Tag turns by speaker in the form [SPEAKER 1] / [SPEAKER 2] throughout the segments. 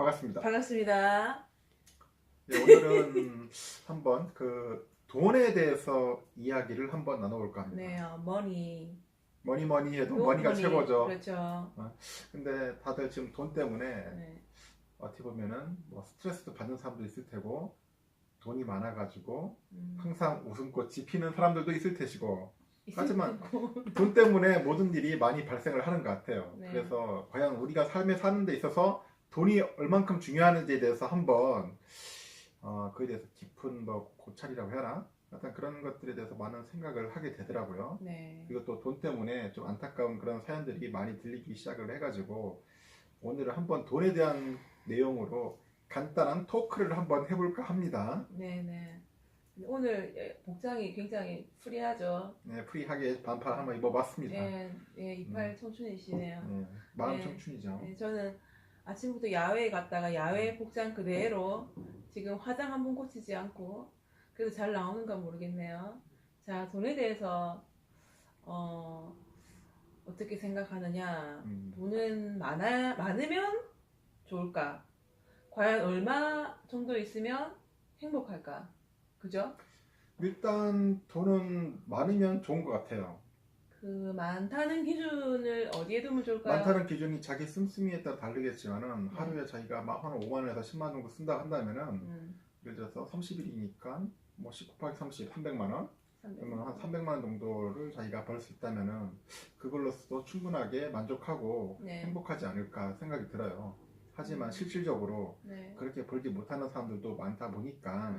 [SPEAKER 1] 반갑습니다.
[SPEAKER 2] 반갑습니다.
[SPEAKER 1] 네, 오늘은 한번 그 돈에 대해서 이야기를 한번 나눠볼까 합니다.
[SPEAKER 2] 네, 머니.
[SPEAKER 1] 뭐니 해도 머니가 최고죠.
[SPEAKER 2] 그렇죠.
[SPEAKER 1] 근데 다들 지금 돈 때문에
[SPEAKER 2] 네.
[SPEAKER 1] 어떻게 보면은 뭐 스트레스도 받는 사람도 있을 테고 돈이 많아가지고
[SPEAKER 2] 음.
[SPEAKER 1] 항상 웃음꽃이 피는 사람들도 있을 테시고 하지만
[SPEAKER 2] 있고.
[SPEAKER 1] 돈 때문에 모든 일이 많이 발생을 하는 것 같아요.
[SPEAKER 2] 네.
[SPEAKER 1] 그래서 과연 우리가 삶에 사는 데 있어서 돈이 얼만큼 중요한지에 대해서 한번 그에 대해서 깊은 뭐 고찰이라고 해야 하나? 약간 그런 것들에 대해서 많은 생각을 하게 되더라고요.
[SPEAKER 2] 네.
[SPEAKER 1] 그리고 또 돈 때문에 좀 안타까운 그런 사연들이 많이 들리기 시작을 해가지고 오늘은 한번 돈에 대한 내용으로 간단한 토크를 한번 해볼까 합니다.
[SPEAKER 2] 네네. 오늘 복장이 굉장히 프리하죠.
[SPEAKER 1] 네, 프리하게 반팔 한번 입어봤습니다.
[SPEAKER 2] 네, 네, 이빨 청춘이시네요.
[SPEAKER 1] 네, 마음
[SPEAKER 2] 네.
[SPEAKER 1] 청춘이죠.
[SPEAKER 2] 네, 저는 아침부터 야외에 갔다가 야외 복장 그대로 지금 화장 한 번 고치지 않고 그래도 잘 나오는가 모르겠네요. 자, 돈에 대해서 어떻게 생각하느냐? 돈은 많으면 좋을까? 과연 얼마 정도 있으면 행복할까? 그죠?
[SPEAKER 1] 일단 돈은 많으면 좋은 것 같아요.
[SPEAKER 2] 그 많다는 기준을 어디에 두면 좋을까요?
[SPEAKER 1] 많다는 기준이 자기 씀씀이에 따라 다르겠지만은
[SPEAKER 2] 네.
[SPEAKER 1] 하루에 자기가 막 한 5만 원에서 10만 원 정도 쓴다 한다면은 예를 들어서 30일이니까 뭐 10 곱하기 30, 300만 원? 그러면 한 300만 원 정도를 자기가 벌 수 있다면은 그걸로서도 충분하게 만족하고
[SPEAKER 2] 네.
[SPEAKER 1] 행복하지 않을까 생각이 들어요. 하지만 실질적으로
[SPEAKER 2] 네.
[SPEAKER 1] 그렇게 벌지 못하는 사람들도 많다 보니까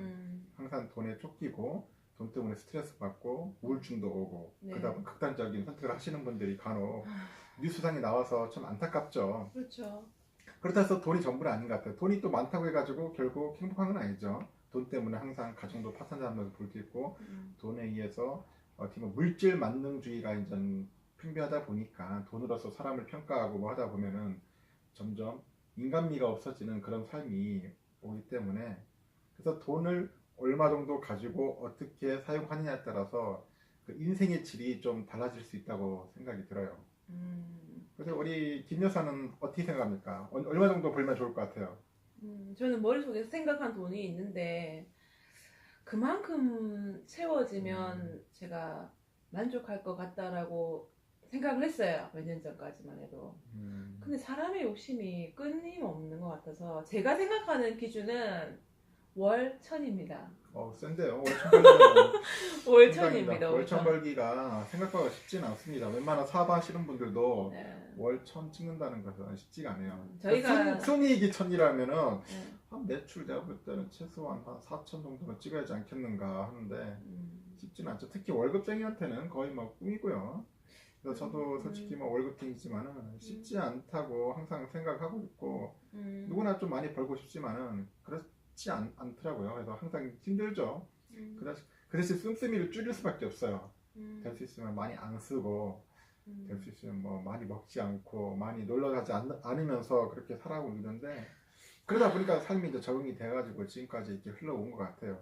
[SPEAKER 1] 항상 돈에 쫓기고 돈 때문에 스트레스 받고 우울증도 오고
[SPEAKER 2] 네.
[SPEAKER 1] 그러다 보면 극단적인 선택을 하시는 분들이 간혹 뉴스상에 나와서 참 안타깝죠.
[SPEAKER 2] 그렇죠.
[SPEAKER 1] 그렇다 해서 돈이 전부는 아닌 것 같아요. 돈이 또 많다고 해가지고 결국 행복한 건 아니죠. 돈 때문에 항상 가정도 파탄나면서 볼 수 있고 돈에 의해서 어떻게 보면 물질 만능주의가 이제 팽배하다 보니까 돈으로서 사람을 평가하고 뭐 하다 보면은 점점 인간미가 없어지는 그런 삶이 오기 때문에 그래서 돈을 얼마 정도 가지고 어떻게 사용하느냐에 따라서 그 인생의 질이 좀 달라질 수 있다고 생각이 들어요. 그래서 우리 김 여사는 어떻게 생각합니까? 얼마 정도 벌면 좋을 것 같아요?
[SPEAKER 2] 저는 머릿속에 생각한 돈이 있는데 그만큼 채워지면 제가 만족할 것 같다라고 생각을 했어요. 몇 년 전까지만 해도. 근데 사람의 욕심이 끊임없는 것 같아서 제가 생각하는 기준은 월 1000입니다.
[SPEAKER 1] 센데요. 월
[SPEAKER 2] 1000입니다.
[SPEAKER 1] 월 1000 벌기가 생각보다 쉽지는 않습니다. 웬만한 사업하시는 분들도
[SPEAKER 2] 네.
[SPEAKER 1] 월 1000 찍는다는 것은 쉽지가 않아요.
[SPEAKER 2] 저희가
[SPEAKER 1] 순이익이 1000이라면은
[SPEAKER 2] 네.
[SPEAKER 1] 한 매출 내가 볼 때는 최소한 한 4000 정도는 찍어야지 않겠는가 하는데 쉽지는 않죠. 특히 월급쟁이한테는 거의 뭐 꿈이고요. 그래서 저도 솔직히 뭐 월급쟁이지만은 쉽지 않다고 항상 생각하고 있고 누구나 좀 많이 벌고 싶지만은 그렇지 않더라고요. 그래서 항상 힘들죠. 그 대신 씀씀이를 줄일 수밖에 없어요. 될 수 있으면 많이 안 쓰고 될 수 있으면 뭐 많이 먹지 않고 많이 놀러 가지 않으면서 그렇게 살아오고 있는데 그러다 보니까 삶이 이제 적응이 돼가지고 지금까지 이렇게 흘러온 것 같아요.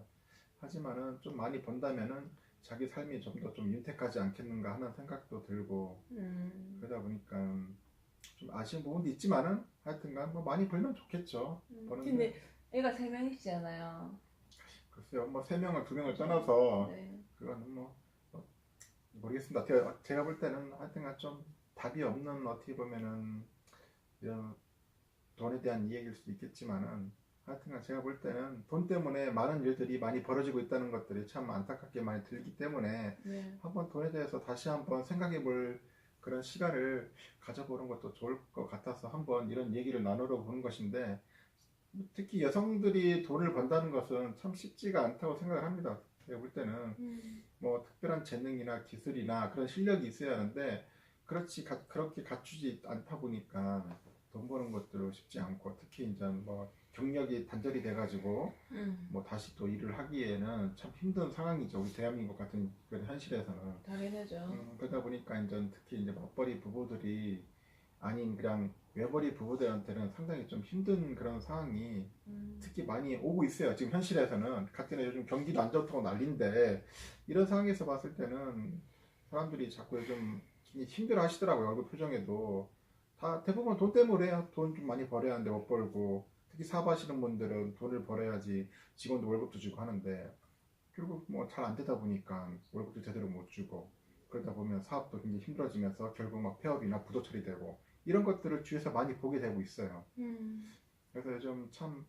[SPEAKER 1] 하지만은 좀 많이 번다면은 자기 삶이 좀 더 좀 윤택하지 않겠는가 하는 생각도 들고 그러다 보니까 좀 아쉬운 부분도 있지만은 하여튼간 뭐 많이 벌면 좋겠죠.
[SPEAKER 2] 근데 애가 3명이시잖아요.
[SPEAKER 1] 글쎄요, 뭐 3명을 2명을 떠나서
[SPEAKER 2] 네.
[SPEAKER 1] 그거는 뭐 모르겠습니다. 제가 볼 때는 하여튼간 좀 답이 없는 어떻게 보면은 이런 돈에 대한 이야기일 수도 있겠지만은 하여튼간 제가 볼 때는 돈 때문에 많은 일들이 많이 벌어지고 있다는 것들이 참 안타깝게 많이 들기 때문에
[SPEAKER 2] 네.
[SPEAKER 1] 한번 돈에 대해서 다시 한번 생각해 볼 그런 시간을 가져보는 것도 좋을 것 같아서 한번 이런 얘기를 나누러 보는 것인데 특히 여성들이 돈을 번다는 것은 참 쉽지가 않다고 생각을 합니다. 제가 볼 때는 뭐 특별한 재능이나 기술이나 그런 실력이 있어야 하는데 그렇게 갖추지 않다 보니까 돈 버는 것도 쉽지 않고 특히 이제 뭐 경력이 단절이 돼가지고 뭐 다시 또 일을 하기에는 참 힘든 상황이죠. 우리 대한민국 같은 그런 현실에서는.
[SPEAKER 2] 당연하죠.
[SPEAKER 1] 그러다 보니까 이제 특히 이제 맞벌이 부부들이 아닌 그냥 외벌이 부부들한테는 상당히 좀 힘든 그런 상황이 특히 많이 오고 있어요. 지금 현실에서는 같은 요즘 경기도 안 좋다고 난리인데 이런 상황에서 봤을 때는 사람들이 자꾸 요즘 힘들어 하시더라고요. 얼굴 표정에도 다 대부분 돈 때문에 돈 좀 많이 벌어야 하는데 못 벌고 특히 사업하시는 분들은 돈을 벌어야지 직원도 월급도 주고 하는데 결국 뭐 잘 안 되다 보니까 월급도 제대로 못 주고 그러다 보면 사업도 굉장히 힘들어지면서 결국 막 폐업이나 부도 처리되고 이런 것들을 주위에서 많이 보게 되고 있어요. 그래서 요즘 참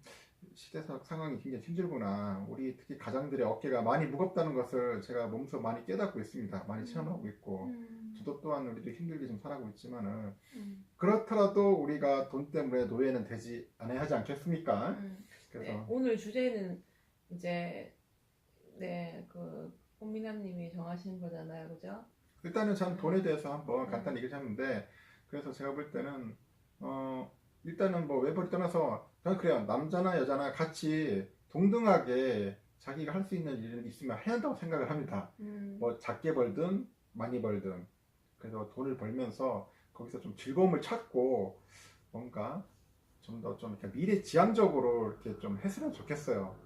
[SPEAKER 1] 시대적 상황이 굉장히 힘들구나. 우리 특히 가장들의 어깨가 많이 무겁다는 것을 제가 몸소 많이 깨닫고 있습니다. 많이 체험하고 있고 저도 또한 우리도 힘들게 좀 살아가고 있지만은 그렇더라도 우리가 돈 때문에 노예는 되지 않아야 하지 않겠습니까? 그래서
[SPEAKER 2] 네, 오늘 주제는 이제 그 꽃미남님이 정하신 거잖아요, 그죠?
[SPEAKER 1] 일단은 전 돈에 대해서 한번 간단히 얘기했는데 그래서 제가 볼 때는 일단은 뭐 외벌이 떠나서 저는 그래요. 남자나 여자나 같이 동등하게 자기가 할 수 있는 일이 있으면 해야 한다고 생각을 합니다. 뭐 작게 벌든 많이 벌든 그래서 돈을 벌면서 거기서 좀 즐거움을 찾고 뭔가 좀 더 좀 이렇게 미래지향적으로 이렇게 좀 했으면 좋겠어요.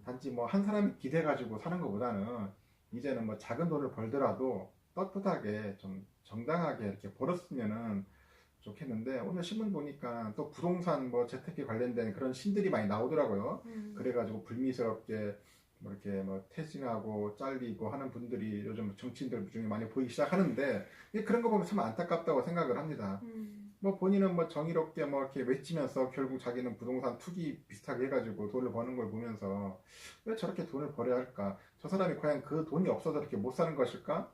[SPEAKER 1] 단지 뭐 한 사람이 기대 가지고 사는 것보다는 이제는 뭐 작은 돈을 벌더라도 떳떳하게 좀 정당하게 이렇게 벌었으면은 좋겠는데 오늘 신문 보니까 또 부동산 뭐 재테크에 관련된 그런 신들이 많이 나오더라고요. 그래가지고 불미스럽게 뭐 이렇게 뭐 퇴진하고 잘리고 하는 분들이 요즘 정치인들 중에 많이 보이기 시작하는데 그런 거 보면 참 안타깝다고 생각을 합니다. 뭐 본인은 뭐 정의롭게 뭐 이렇게 외치면서 결국 자기는 부동산 투기 비슷하게 해가지고 돈을 버는 걸 보면서 왜 저렇게 돈을 벌어야 할까? 저 사람이 과연 그 돈이 없어서 이렇게 못 사는 것일까?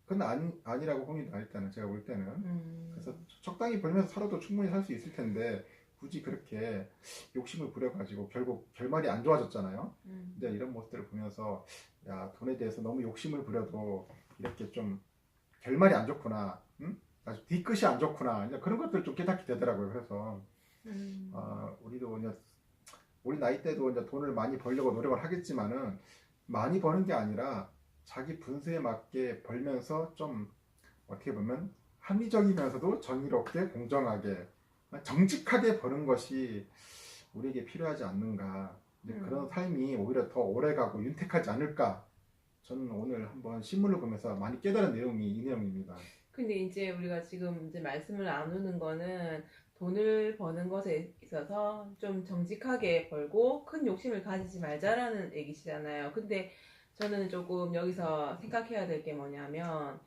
[SPEAKER 1] 그건 아니라고 봅니다. 일단은 제가 볼 때는. 그래서 적당히 벌면서 살아도 충분히 살 수 있을 텐데 굳이 그렇게 욕심을 부려가지고 결국 결말이 안 좋아졌잖아요. 근데 이런 모습들을 보면서 야 돈에 대해서 너무 욕심을 부려도 이렇게 좀 결말이 안 좋구나. 응? 아주 뒤끝이 안 좋구나. 이제 그런 것들 좀 깨닫게 되더라고요. 그래서 우리도 이제 우리 나이 때도 이제 돈을 많이 벌려고 노력을 하겠지만은 많이 버는 게 아니라 자기 분수에 맞게 벌면서 좀 어떻게 보면 합리적이면서도 정의롭게 공정하게 정직하게 버는 것이 우리에게 필요하지 않는가. 그런 삶이 오히려 더 오래가고 윤택하지 않을까. 저는 오늘 한번 신문을 보면서 많이 깨달은 내용이 이 내용입니다.
[SPEAKER 2] 근데 이제 우리가 지금 이제 말씀을 나누는 거는 돈을 버는 것에 있어서 좀 정직하게 벌고 큰 욕심을 가지지 말자라는 얘기시잖아요. 근데 저는 조금 여기서 생각해야 될 게 뭐냐면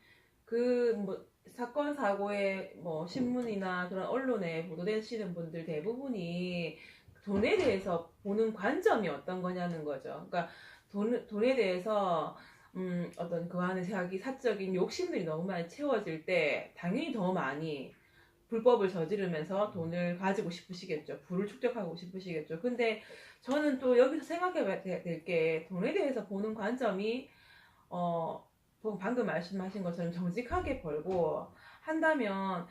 [SPEAKER 2] 그 뭐 사건 사고의 뭐 신문이나 그런 언론에 보도되시는 분들 대부분이 돈에 대해서 보는 관점이 어떤 거냐는 거죠. 그러니까 돈에 대해서 어떤 그 안에 자기 사적인 욕심들이 너무 많이 채워질 때 당연히 더 많이 불법을 저지르면서 돈을 가지고 싶으시겠죠. 부를 축적하고 싶으시겠죠. 근데 저는 또 여기서 생각해야 될 게 돈에 대해서 보는 관점이 방금 말씀하신 것처럼 정직하게 벌고 한다면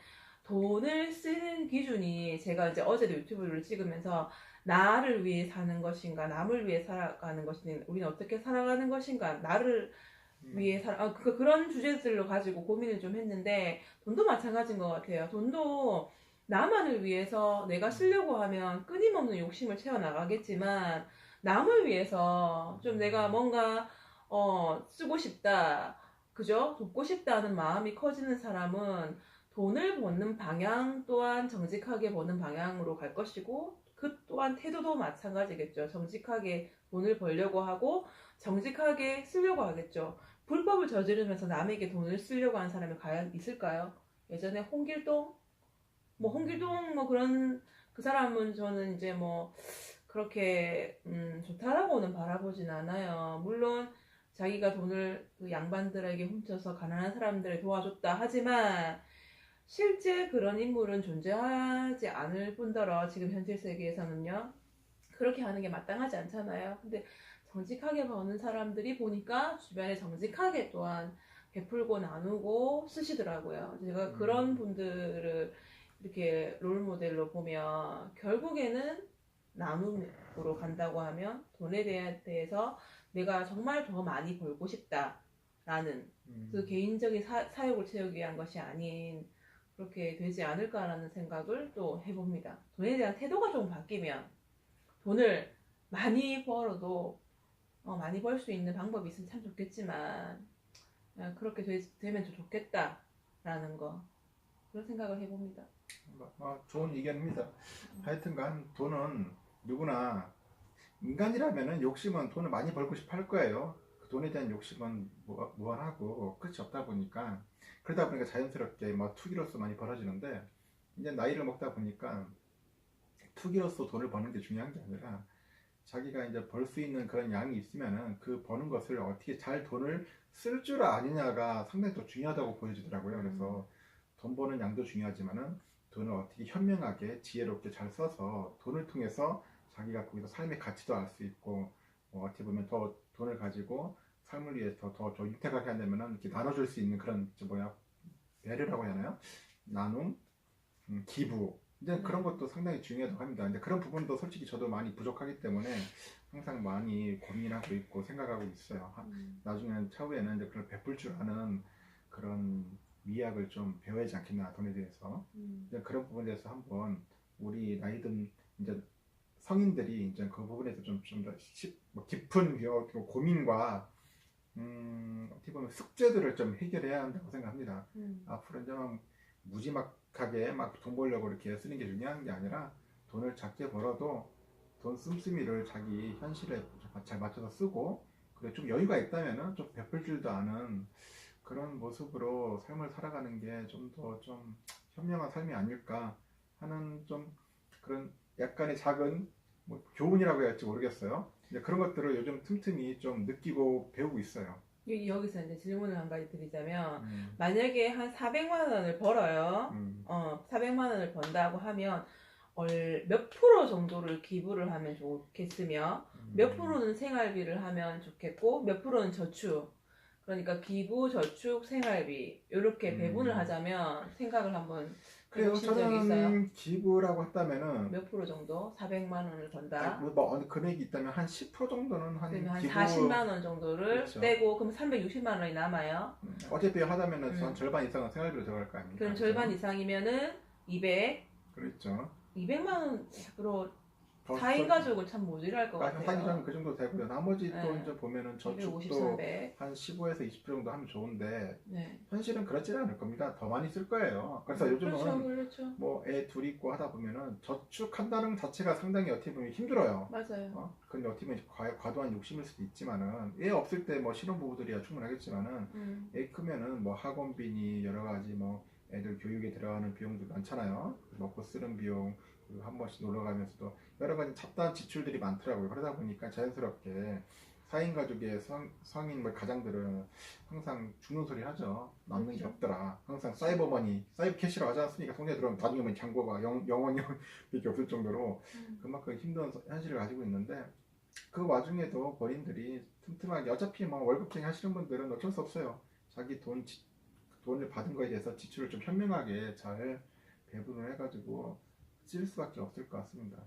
[SPEAKER 2] 돈을 쓰는 기준이 제가 이제 어제도 유튜브를 찍으면서 나를 위해 사는 것인가 남을 위해 살아가는 것인가 우리는 어떻게 살아가는 것인가 나를 위해 그런 주제들로 가지고 고민을 좀 했는데 돈도 마찬가지인 것 같아요. 돈도 나만을 위해서 내가 쓰려고 하면 끊임없는 욕심을 채워나가겠지만 남을 위해서 좀 내가 뭔가 쓰고 싶다 그죠? 돕고 싶다는 마음이 커지는 사람은 돈을 버는 방향 또한 정직하게 버는 방향으로 갈 것이고 그 또한 태도도 마찬가지겠죠. 정직하게 돈을 벌려고 하고 정직하게 쓰려고 하겠죠. 불법을 저지르면서 남에게 돈을 쓰려고 하는 사람이 과연 있을까요? 예전에 홍길동 뭐 그런 그 사람은 저는 이제 뭐 그렇게 좋다라고는 바라보진 않아요. 물론 자기가 돈을 그 양반들에게 훔쳐서 가난한 사람들을 도와줬다 하지만 실제 그런 인물은 존재하지 않을 뿐더러 지금 현실 세계에서는요 그렇게 하는 게 마땅하지 않잖아요. 근데 정직하게 버는 사람들이 보니까 주변에 정직하게 또한 베풀고 나누고 쓰시더라고요. 제가 그런 분들을 이렇게 롤 모델로 보면 결국에는 나눔으로 간다고 하면 돈에 대해서 내가 정말 더 많이 벌고 싶다라는 그 개인적인 사욕을 채우기 위한 것이 아닌 그렇게 되지 않을까라는 생각을 또 해봅니다. 돈에 대한 태도가 좀 바뀌면 돈을 많이 벌어도 많이 벌 수 있는 방법이 있으면 참 좋겠지만 그렇게 되면 좀 좋겠다라는 거 그런 생각을 해봅니다.
[SPEAKER 1] 좋은 의견입니다. 하여튼간 돈은 누구나 인간이라면은 욕심은 돈을 많이 벌고 싶어 할 거예요. 그 돈에 대한 욕심은 무한하고 끝이 없다 보니까 그러다 보니까 자연스럽게 뭐 투기로서 많이 벌어지는데 이제 나이를 먹다 보니까 투기로서 돈을 버는 게 중요한 게 아니라 자기가 이제 벌 수 있는 그런 양이 있으면은 그 버는 것을 어떻게 잘 돈을 쓸 줄 아느냐가 상당히 더 중요하다고 보여지더라고요. 그래서 돈 버는 양도 중요하지만은 돈을 어떻게 현명하게 지혜롭게 잘 써서 돈을 통해서 자기가 거기서 삶의 가치도 알 수 있고 어떻게 보면 더 돈을 가지고 삶을 위해서 더 윤택하게 한다면은 이렇게 나눠줄 수 있는 그런 배려라고 해야 하나요? 나눔, 기부 이제 그런 것도 상당히 중요하다고 합니다. 근데 그런 부분도 솔직히 저도 많이 부족하기 때문에 항상 많이 고민하고 있고 생각하고 있어요. 나중에는 차후에는 이제 그걸 베풀 줄 아는 그런 미학을 좀 배워야 하지 않겠나 돈에 대해서. 이제 그런 부분에 대해서 한번 우리 나이든 이제 성인들이 이제 그 부분에서 좀더 깊은 고민과 어떻게 보면 숙제들을 좀 해결해야 한다고 생각합니다. 앞으로 이제 막 무지막하게 막 돈 벌려고 이렇게 쓰는 게 중요한 게 아니라 돈을 작게 벌어도 돈 씀씀이를 자기 현실에 잘 맞춰서 쓰고 그리고 좀 여유가 있다면은 좀 베풀 줄도 아는 그런 모습으로 삶을 살아가는 게 좀 더 좀 현명한 삶이 아닐까 하는 좀 그런 약간의 작은 뭐 교훈이라고 해야 할지 모르겠어요. 근데 그런 것들을 요즘 틈틈이 좀 느끼고 배우고 있어요.
[SPEAKER 2] 여기서 이제 질문을 한 가지 드리자면 만약에 한 400만 원을 벌어요. 400만 원을 번다고 하면 몇 프로 정도를 기부를 하면 좋겠으며 몇 프로는 생활비를 하면 좋겠고 몇 프로는 저축. 그러니까 기부, 저축, 생활비 이렇게 배분을 하자면 생각을 한번
[SPEAKER 1] 그래요.
[SPEAKER 2] 해보신 적이 있어요?
[SPEAKER 1] 저는 기부라고 했다면은
[SPEAKER 2] 몇 프로 정도? 400만 원을 번다.
[SPEAKER 1] 뭐 어느 금액이 있다면 한 10% 정도는 한 기부
[SPEAKER 2] 40만 원 정도를
[SPEAKER 1] 그렇죠.
[SPEAKER 2] 떼고 그럼 360만 원이 남아요.
[SPEAKER 1] 어차피 하다면은 한 절반 이상은 생활비로 들어갈 거 아닙니까?
[SPEAKER 2] 그럼 절반 이상이면은 200.
[SPEAKER 1] 그렇죠.
[SPEAKER 2] 200만 원으로 4인 가족을 참 모자랄 것 같아요.
[SPEAKER 1] 4인 가족은 그 정도 되고요. 나머지 또
[SPEAKER 2] 네.
[SPEAKER 1] 이제 보면은
[SPEAKER 2] 250,
[SPEAKER 1] 저축도
[SPEAKER 2] 300.
[SPEAKER 1] 한 15에서 20% 정도 하면 좋은데
[SPEAKER 2] 네.
[SPEAKER 1] 현실은 그렇지는 않을 겁니다. 더 많이 쓸 거예요. 그래서 요즘은
[SPEAKER 2] 그렇죠.
[SPEAKER 1] 뭐 애 둘 있고 하다 보면은 저축한다는 것 자체가 상당히 어떻게 보면 힘들어요.
[SPEAKER 2] 맞아요.
[SPEAKER 1] 근데 어떻게 보면 과도한 욕심일 수도 있지만은 애 없을 때 뭐 신혼부부들이야 충분하겠지만은 애 크면은 뭐 학원비니 여러 가지 뭐 애들 교육에 들어가는 비용도 많잖아요. 먹고 쓰는 비용 그리고 한 번씩 놀러 가면서도 여러 가지 잡다한 지출들이 많더라고요. 그러다 보니까 자연스럽게 4인 가족의 성인 뭐 가장들은 항상 죽는 소리 하죠. 남는 게 없더라. 항상 사이버머니, 사이버 캐시라고 하지 않습니까? 통장에 들어오면 나중에 보면 잔고가 영원히 밖에 없을 정도로 그만큼 힘든 현실을 가지고 있는데 그 와중에도 본인들이 틈틈하게 어차피 뭐 월급쟁이 하시는 분들은 어쩔 수 없어요. 자기 돈을 받은 거에 대해서 지출을 좀 현명하게 잘 배분을 해가지고 쓸 수밖에 없을 것 같습니다.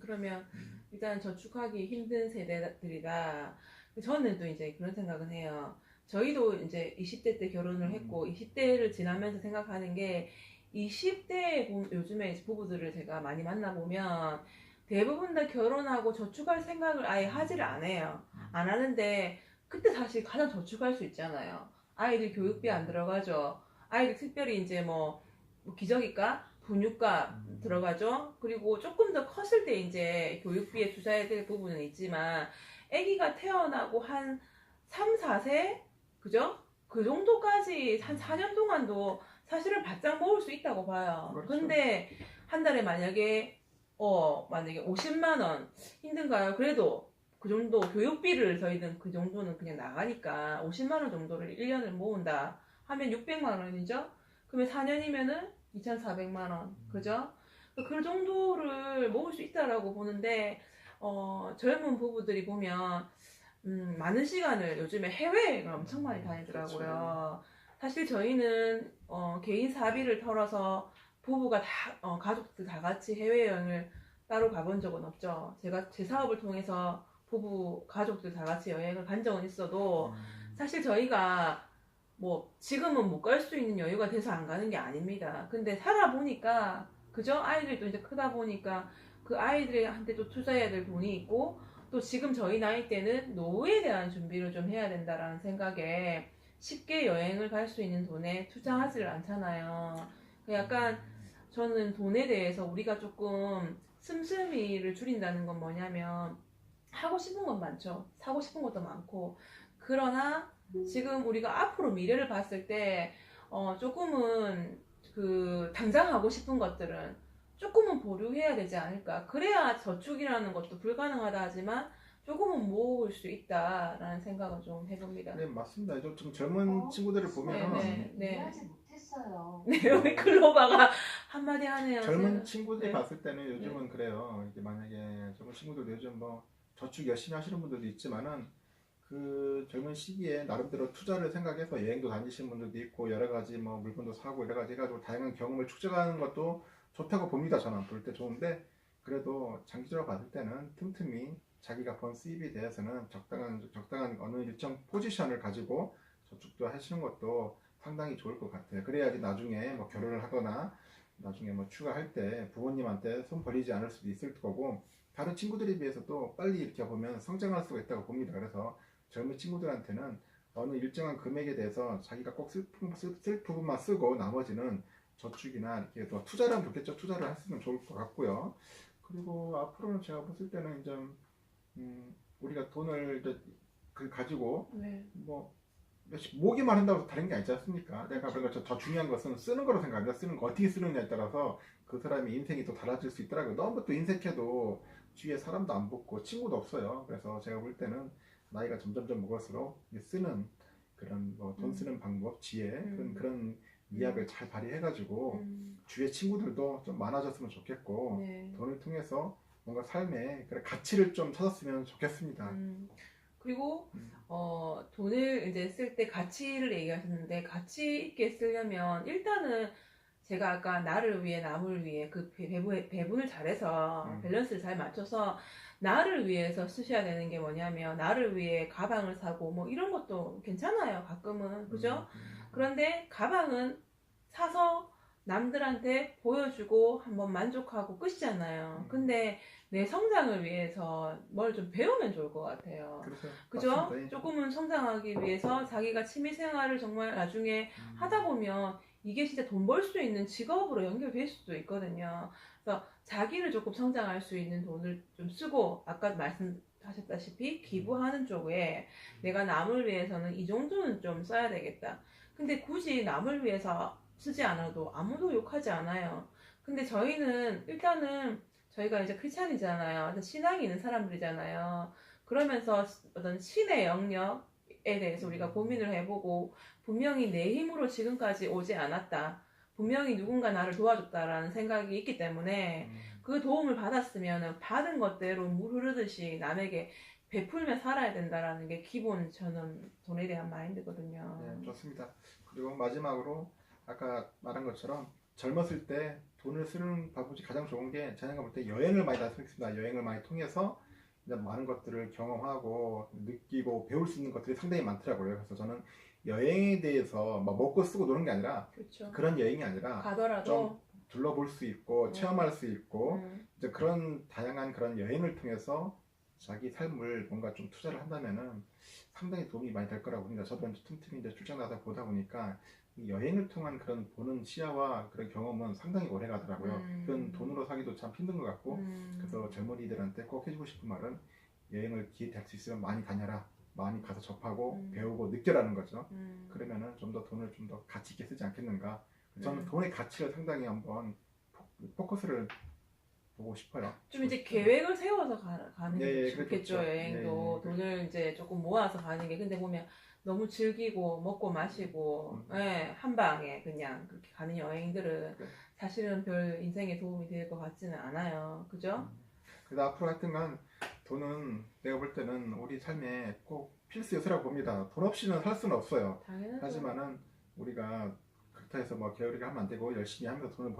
[SPEAKER 2] 그러면 일단 저축하기 힘든 세대들이다. 저는 또 이제 그런 생각은 해요. 저희도 이제 20대 때 결혼을 했고 20대를 지나면서 생각하는 게 20대 요즘에 부부들을 제가 많이 만나보면 대부분 다 결혼하고 저축할 생각을 아예 하지를 않아요. 안 하는데 그때 사실 가장 저축할 수 있잖아요. 아이들 교육비 안 들어가죠. 아이들 특별히 이제 뭐 기저귀값, 분유값 들어가죠. 그리고 조금 더 컸을 때 이제 교육비에 투자해야 될 부분은 있지만 아기가 태어나고 한 3, 4세? 그죠? 그 정도까지 한 4년 동안도 사실은 바짝 모을 수 있다고 봐요.
[SPEAKER 1] 그렇죠.
[SPEAKER 2] 근데 한 달에 만약에 50만 원 힘든가요? 그래도 그 정도 교육비를 저희는 그 정도는 그냥 나가니까 50만 원 정도를 1년을 모은다 하면 600만 원이죠? 그러면 4년이면은 2,400만 원. 그죠? 그 정도를 모을 수 있다라고 보는데 젊은 부부들이 보면 많은 시간을 요즘에 해외여행을 엄청 많이 다니더라고요. 그렇죠. 사실 저희는 개인 사비를 털어서 부부가 다 가족들 다 같이 해외여행을 따로 가본 적은 없죠. 제가 제 사업을 통해서 부부 가족들 다 같이 여행을 간 적은 있어도 사실 저희가 뭐 지금은 못 갈 수 있는 여유가 돼서 안 가는 게 아닙니다. 근데 살아보니까 그죠? 아이들도 이제 크다 보니까 그 아이들한테 또 투자해야 될 돈이 있고 또 지금 저희 나이 때는 노후에 대한 준비를 좀 해야 된다라는 생각에 쉽게 여행을 갈 수 있는 돈에 투자하지를 않잖아요. 약간 저는 돈에 대해서 우리가 조금 씀씀이를 줄인다는 건 뭐냐면 하고 싶은 건 많죠. 사고 싶은 것도 많고. 그러나 지금 우리가 앞으로 미래를 봤을 때 조금은 그 당장 하고 싶은 것들은 조금은 보류해야 되지 않을까. 그래야 저축이라는 것도 불가능하다 하지만 조금은 모을 수 있다라는 생각을 좀 해봅니다.
[SPEAKER 1] 네, 맞습니다. 좀 젊은 친구들을 보면
[SPEAKER 3] 이해하지 못했어요.
[SPEAKER 2] 네, 여기 클로바가 한마디 하네요.
[SPEAKER 1] 젊은 친구들이
[SPEAKER 2] 네.
[SPEAKER 1] 봤을 때는 요즘은 그래요. 이게 만약에 젊은 친구들 요즘 뭐 저축 열심히 하시는 분들도 있지만은 그 젊은 시기에 나름대로 투자를 생각해서 여행도 다니시는 분들도 있고 여러 가지 뭐 물건도 사고 여러 가지 해가지고 다양한 경험을 축적하는 것도 좋다고 봅니다. 저는 볼 때 좋은데 그래도 장기적으로 봤을 때는 틈틈이 자기가 번 수입에 대해서는 적당한 어느 일정 포지션을 가지고 저축도 하시는 것도 상당히 좋을 것 같아요. 그래야지 나중에 뭐 결혼을 하거나 나중에 뭐 추가할 때 부모님한테 손 벌리지 않을 수도 있을 거고 다른 친구들에 비해서도 빨리 이렇게 보면 성장할 수가 있다고 봅니다. 그래서 젊은 친구들한테는 어느 일정한 금액에 대해서 자기가 꼭 쓸 부분만 쓰고 나머지는 저축이나 이렇게 또 투자를 하면 좋겠죠. 투자를 했으면 좋을 것 같고요. 그리고 앞으로는 제가 봤을 때는 이제 우리가 돈을 이제 가지고
[SPEAKER 2] 네.
[SPEAKER 1] 뭐 모으기만 한다고 다른 게 아니지 않습니까? 내가 그러니까 더 중요한 것은 쓰는 거로 생각합니다. 쓰는 거 어떻게 쓰느냐에 따라서 그 사람의 인생이 또 달라질 수 있더라고요. 너무 또 인색해도 주위에 사람도 안 붙고 친구도 없어요. 그래서 제가 볼 때는 나이가 점점점 먹을수록 쓰는 그런 뭐 돈 쓰는 방법, 지혜 그런 미학을 잘 발휘해가지고 주위에 친구들도 좀 많아졌으면 좋겠고
[SPEAKER 2] 네.
[SPEAKER 1] 돈을 통해서 뭔가 삶의 그런 가치를 좀 찾았으면 좋겠습니다.
[SPEAKER 2] 그리고 돈을 이제 쓸 때 가치를 얘기하셨는데 가치 있게 쓰려면 일단은 제가 아까 나를 위해 남을 위해 그 배분을 잘해서 밸런스를 잘 맞춰서 나를 위해서 쓰셔야 되는 게 뭐냐면 나를 위해 가방을 사고 뭐 이런 것도 괜찮아요. 가끔은 그죠? 그런데 가방은 사서 남들한테 보여주고 한번 만족하고 끝이잖아요. 근데 내 성장을 위해서 뭘 좀 배우면 좋을 것 같아요. 그죠?
[SPEAKER 1] 맞습니다.
[SPEAKER 2] 조금은 성장하기 위해서 자기가 취미생활을 정말 나중에 하다 보면 이게 진짜 돈 벌 수 있는 직업으로 연결될 수도 있거든요. 그래서 자기를 조금 성장할 수 있는 돈을 좀 쓰고 아까 말씀하셨다시피 기부하는 쪽에 내가 남을 위해서는 이 정도는 좀 써야 되겠다. 근데 굳이 남을 위해서 쓰지 않아도 아무도 욕하지 않아요. 근데 저희는 일단은 저희가 이제 크리스찬이잖아요. 신앙이 있는 사람들이잖아요. 그러면서 어떤 신의 영역에 대해서 우리가 고민을 해보고 분명히 내 힘으로 지금까지 오지 않았다. 분명히 누군가 나를 도와줬다라는 생각이 있기 때문에 그 도움을 받았으면 받은 것대로 물 흐르듯이 남에게 베풀며 살아야 된다라는 게 기본 저는 돈에 대한 마인드거든요.
[SPEAKER 1] 네, 좋습니다. 그리고 마지막으로 아까 말한 것처럼 젊었을 때 돈을 쓰는 방법이 가장 좋은 게 제가 볼 때 여행을 많이 다녔습니다. 여행을 많이 통해서 이제 많은 것들을 경험하고 느끼고 배울 수 있는 것들이 상당히 많더라고요. 그래서 저는 여행에 대해서 막 먹고 쓰고 노는 게 아니라
[SPEAKER 2] 그렇죠.
[SPEAKER 1] 그런 여행이 아니라
[SPEAKER 2] 가더라도
[SPEAKER 1] 좀 둘러볼 수 있고 체험할 수 있고 이제 그런 다양한 그런 여행을 통해서 자기 삶을 뭔가 좀 투자를 한다면은 상당히 도움이 많이 될 거라고 봅니다. 저도 틈틈이 이제 출장 나서 보다 보니까 이 여행을 통한 그런 보는 시야와 그런 경험은 상당히 오래 가더라고요. 그건 돈으로 사기도 참 힘든 것 같고 그래서 젊은이들한테 꼭 해주고 싶은 말은 여행을 기회 될 수 있으면 많이 다녀라. 많이 가서 접하고 배우고 느껴라는 거죠. 그러면은 좀 더 돈을 좀 더 가치 있게 쓰지 않겠는가. 저는 돈의 가치를 상당히 한번 포커스를 보고 싶어요.
[SPEAKER 2] 좀 이제 계획을 세워서 가는 게
[SPEAKER 1] 그렇죠.
[SPEAKER 2] 좋겠죠. 여행도 돈을 이제 조금 모아서 가는 게. 근데 보면 너무 즐기고 먹고 마시고 한 방에 그냥 그렇게 가는 여행들은 사실은 별 인생에 도움이 될 것 같지는 않아요. 그죠?
[SPEAKER 1] 그래서 앞으로 하여튼간 돈은 내가 볼 때는 우리 삶에 꼭 필수 요소라고 봅니다. 돈 없이는 살 수는 없어요.
[SPEAKER 2] 당연하죠.
[SPEAKER 1] 하지만은 우리가 그렇다 해서 뭐 게으르게 하면 안 되고 열심히 하면서 돈을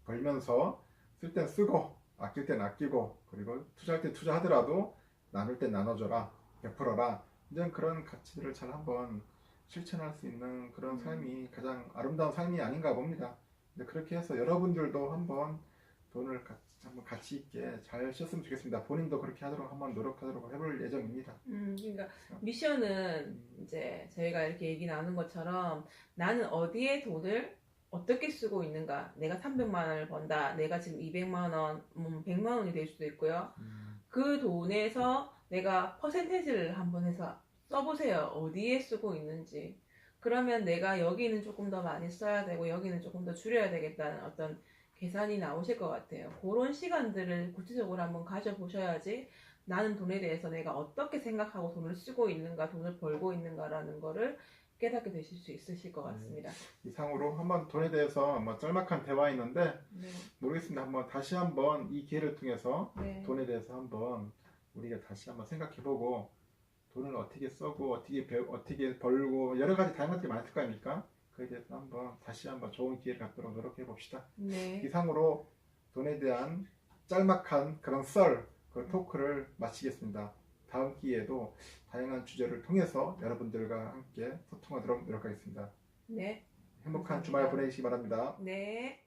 [SPEAKER 1] 벌면서 쓸 땐 쓰고 아낄 땐 아끼고 그리고 투자할 때 투자하더라도 나눌 땐 나눠줘라 베풀어라 이런 그런 가치들을 잘 한번 실천할 수 있는 그런 삶이 가장 아름다운 삶이 아닌가 봅니다. 근데 그렇게 해서 여러분들도 한번 돈을 한번 가치 있게 잘 썼으면 좋겠습니다. 본인도 그렇게 하도록 한번 노력하도록 해볼 예정입니다.
[SPEAKER 2] 그러니까 미션은 이제 저희가 이렇게 얘기 나눈 것처럼 나는 어디에 돈을 어떻게 쓰고 있는가. 내가 300만 원을 번다. 내가 지금 200만 원, 100만 원이 될 수도 있고요. 그 돈에서 내가 퍼센테이지를 한번 해서 써보세요. 어디에 쓰고 있는지. 그러면 내가 여기는 조금 더 많이 써야 되고 여기는 조금 더 줄여야 되겠다는 어떤 계산이 나오실 것 같아요. 그런 시간들을 구체적으로 한번 가져보셔야지 나는 돈에 대해서 내가 어떻게 생각하고 돈을 쓰고 있는가, 돈을 벌고 있는가라는 거를 깨닫게 되실 수 있으실 것 같습니다.
[SPEAKER 1] 이상으로 한번 돈에 대해서 뭐 짤막한 대화였는데
[SPEAKER 2] 네.
[SPEAKER 1] 모르겠습니다. 한번 다시 한번 이 기회를 통해서
[SPEAKER 2] 네.
[SPEAKER 1] 돈에 대해서 한번 우리가 다시 한번 생각해보고 돈을 어떻게 쓰고 어떻게 벌고 여러 가지 다양한 것들이 많을 거 아닙니까? 그에 대해서 한번 다시 한번 좋은 기회를 갖도록 노력해 봅시다.
[SPEAKER 2] 네.
[SPEAKER 1] 이상으로 돈에 대한 짤막한 그런 그 토크를 마치겠습니다. 다음 기회에도 다양한 주제를 통해서 여러분들과 함께 소통하도록 노력하겠습니다.
[SPEAKER 2] 네.
[SPEAKER 1] 행복한
[SPEAKER 2] 감사합니다.
[SPEAKER 1] 주말 보내시기 바랍니다.
[SPEAKER 2] 네.